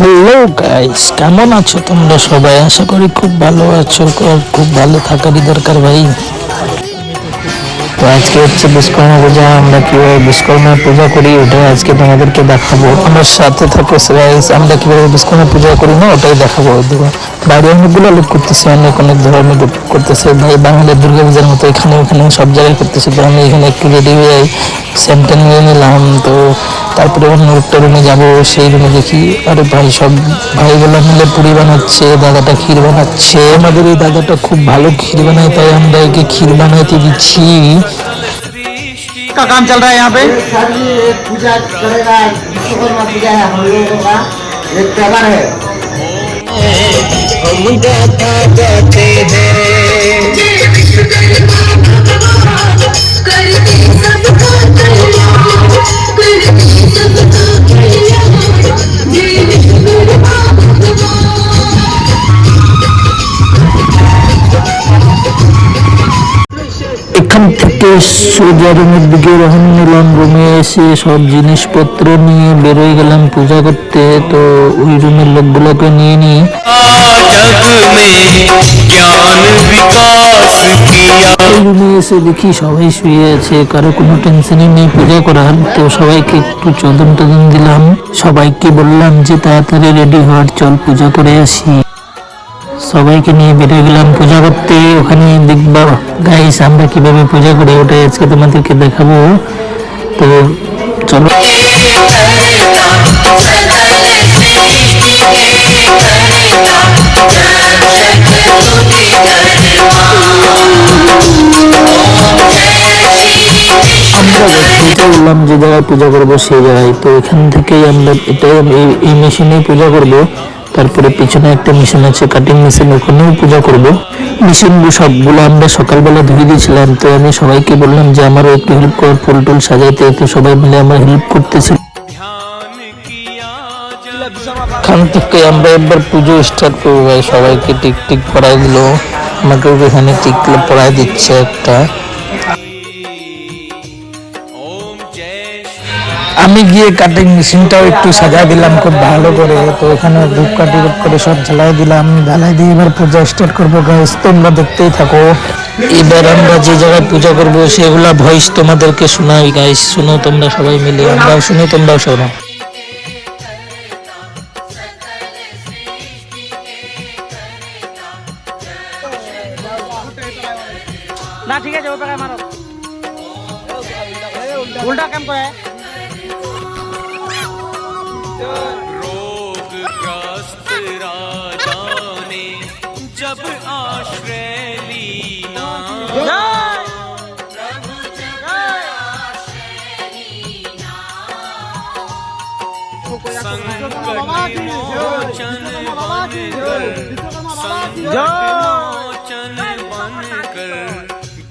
Hello guys, কেমন আছো তোমরা সবাই? আশা করি খুব ভালো আছো। খুব ভালো থাকারই দরকার ভাই। তো আজকে হচ্ছে বিশ্বকর্মা পূজা। আমরা কিভাবে বিশ্বকর্মা পূজা করি ওটাই আজকে তোমাদেরকে দেখাবো। আমার সাথে থাকো গাইস। আমরা কিভাবে বিশ্বকর্মা পূজা করি না ওটাই দেখাবো। দেখো বাইরে অনেকগুলো লোক করতেছে, অনেক অনেক ধরনের লোক করতেছে ভাই। বাঙালির দুর্গা পূজার মতো এখানে ওখানে সব জায়গায় করতেছে। তো আমি এখানে একটু রেডি হয়ে স্যামটা নিয়ে নিলাম। তো তারপরে অন্য একটা রুমে যাবো, সেই রুমে দেখি আরে ভাই সব ভাইগুলো মিলে পুরি বানাচ্ছে, দাদাটা ক্ষীর বানাচ্ছে। আমাদের এই দাদাটা খুব ভালো ক্ষীর বানায়, তাই আমরা একে ক্ষীর বানাইতে দিচ্ছি। का काम चल रहा है यहाँ पे। पूजा करेगा, विश्वकर्मा पूजा है हम लोगों का एक त्योहार है। हम गाता गाते এখান থেকে সোজা রুমের দিকে রওনা নিলাম। রুমে এসে সব জিনিসপত্র নিয়ে বেরোয় গেলাম পূজা করতে। তো ওই রুমের লোকগুলোকে নিয়ে নিই। এই রুমে এসে দেখি সবাই শুয়ে আছে, কারো কোনো টেনশনই নেই পূজা করার। তো সবাইকে একটু চন্দন টদন দিলাম, সবাইকে বললাম যে তাড়াতাড়ি রেডি হওয়ার, চল পূজা করে আসি। সবাইকে নিয়ে বেরিয়ে গেলাম পূজা করতে। ওখানে দেখবা গাইস আমরা কিভাবে পূজা করি ওটাই আজকে তোমাদেরকে দেখাবো। তো চলো। আমরা বললাম যে জায়গায় পূজা করবো সেই জায়গায়। তো এখান থেকেই আমরা এই মেশিনে পূজা করব। তারপরে পিছনে একটা মেশিন আছে, কাটিং মেশিন, ওখানেও পূজা করব। মেশিনগুলো সবগুলো আমরা সকালবেলা ধুয়ে দিয়েছিলাম। তো আমি সবাইকে বললাম যে আমারও একটু হেল্প কর ফুল টুল সাজাইতে। তো সবাই মিলে আমার হেল্প করতেছিল। এখান থেকে আমরা একবার পুজো স্টার্ট করবো ভাই। সবাইকে টিক টিক পড়াই দিল, আমাকেও এখানে টিক পড়াই দিচ্ছে একটা। আমি গিয়ে কাটিং মেশিনটাও একটু সাজা দিলাম খুব ভালো করে। তো এখানে ধূপ কাটি করে সব জ্বালাই দিলাম। জ্বালাই দিয়ে এবার পূজা স্টার্ট করবো গাইস, তোমরা দেখতেই থাকো। এবার আমরা যে জায়গায় পূজা করবো সেগুলা ভয়েস তোমাদেরকে শোনাই গাইস। শুনো তোমরা সবাই মিলে, আমরাও শুনি তোমরাও শোনো। ना ठीक है, जो पे मारो उल्टा काम करे। रोगग्रस्त राजा ने जब आश्रय लीना, संकट मोचन बनकर, संकट मोचन बनकर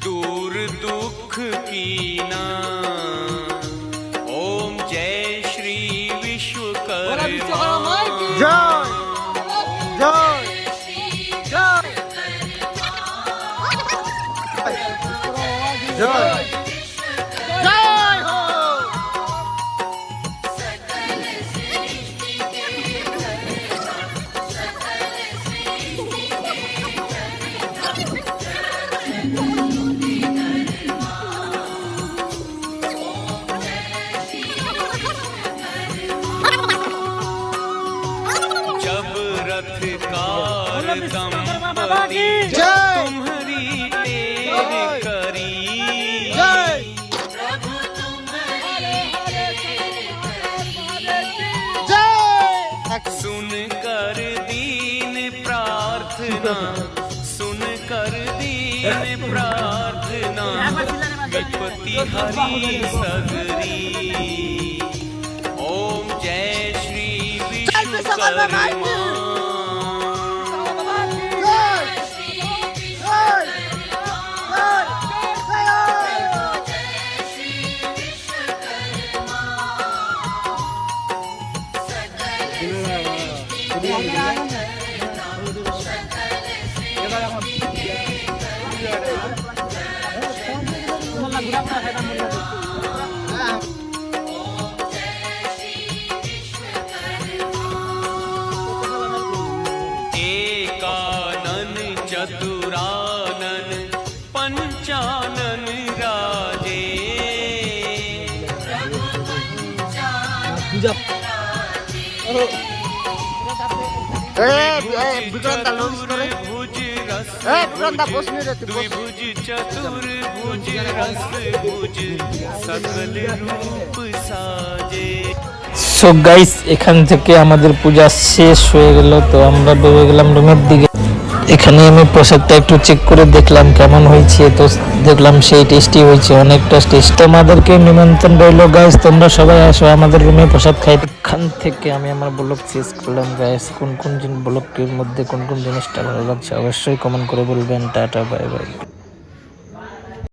दूर दुख कीना। ओम जय श्री विश्वकर्मा। जब रथ कार दंपति तुम्हारी टेर करी, सुन कर दीन प्रार्थना, सुन कर दीन प्रार्थना, विपत्ति हरी सगरी। ओम जय श्री विश्वकर्मा। चतुरानन पंचानन राजे चतुर्भुज रस द्विभुज चतुर्भुज रस भुज सकल रूप साजे। সো গাইস এখান থেকে আমাদের পূজা শেষ হয়ে গেল, তো আমরা বেরিয়ে গেলাম রুমের দিকে। এখানে আমি প্রসাদটা একটু চেক করে দেখলাম কেমন হয়েছে, তো দেখলাম সেই টেস্টি হয়েছে, অনেকটা টেস্ট। তোমাদেরকে নিমন্ত্রণ রইল গাইস, তোমরা সবাই আসো আমাদের রুমে প্রসাদ খাই। এখান থেকে আমি আমার ব্লগ শেষ করলাম গাইস। কোন কোন ব্লগটির মধ্যে কোন কোন জিনিসটা ভালো লাগছে অবশ্যই কমেন্ট করে বলবেন। Tata bye bye.